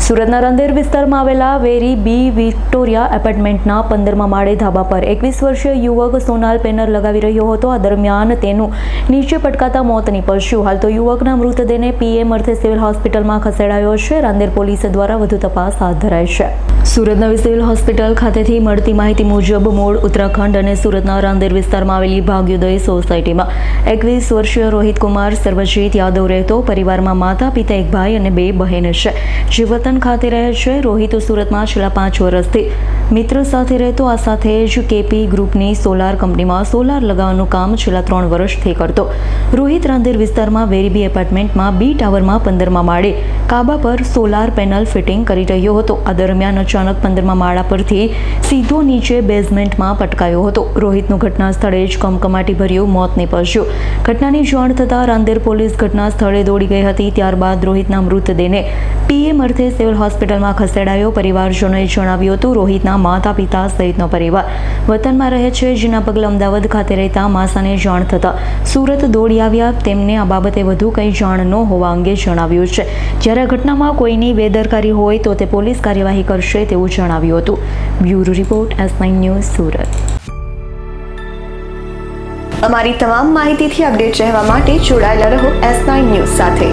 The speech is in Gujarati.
સુરતના રાંદેર વિસ્તારમાં આવેલા વેરી બી વિક્ટોરિયા એપાર્ટમેન્ટના 15મા માળે ધાબા પર 21 વર્ષીય યુવક સોલાર પેનલ લગાવી રહ્યો હતો। આ દરમિયાન તેનું નીચે પટકાતા મોત નીપજ્યું। હાલ તો યુવકના મૃતદેહને પીએમ અર્થે સિવિલ હોસ્પિટલમાં ખસેડાયો છે। રાંદેર પોલીસ દ્વારા વધુ તપાસ હાથ ધરાઈ છે। સુરત નવી સિવિલ હોસ્પિટલ ખાતેથી મળતી માહિતી મુજબ મૂળ ઉત્તરાખંડ અને સુરતના રાંદેર વિસ્તારમાં આવેલી ભાગ્યોદય સોસાયટીમાં 21 વર્ષીય રોહિત કુમાર સર્વજીત યાદવ રહેતો। પરિવારમાં માતા પિતા, એક ભાઈ અને 2 બહેન છે, જે વતન ખાતે રહે છે। રોહિત સુરતમાં છેલ્લા 5 વર્ષથી મિત્ર સાથે રહેતો। આ સાથે જ કેપી ગ્રુપની સોલાર કંપનીમાં સોલાર લગાવવાનું કામ છેલ્લા 3 વર્ષથી કરતો। રોહિત રાંદેર વિસ્તારમાં વેરીબી એપાર્ટમેન્ટમાં બી ટાવરમાં 15મા માળે કાબા પર સોલાર પેનલ ફિટિંગ કરી રહ્યો હતો। આ દરમિયાન અચાનક 15મા માળા પરથી સીધો નીચે બેઝમેન્ટમાં પટકાયો હતો। રોહિતનું ઘટના સ્થળે જ કમકમાટીભર્યું મોત નીપજ્યું। ઘટનાની જાણ થતાં રાંદેર પોલીસ ઘટના સ્થળે દોડી ગઈ હતી। ત્યારબાદ રોહિતના મૃતદેહને પીએમ અર્થે સિવિલ હોસ્પિટલમાં ખસેડાયો। પરિવારજનોએ જણાવ્યું હતું, રોહિતના માતા પિતા સહિતનો પરિવાર વતનમાં રહે છે, જેના પગલે અમદાવાદ ખાતે રહેતા માસાને જાણ થતાં સુરત દોડી આવ્યા। તેમને આ બાબતે વધુ કંઈ જાણ ન હોવા અંગે જણાવ્યું છે। જ્યારે આ ઘટનામાં કોઈની બેદરકારી હોય તો તે પોલીસ કાર્યવાહી કરશે તેવું જણાવ્યું હતું। Bureau report S9 news Surat. અમારી તમામ માહિતીથી અપડેટ રહેવા માટે જોડાયેલા રહો S9 ન્યૂઝ સાથે।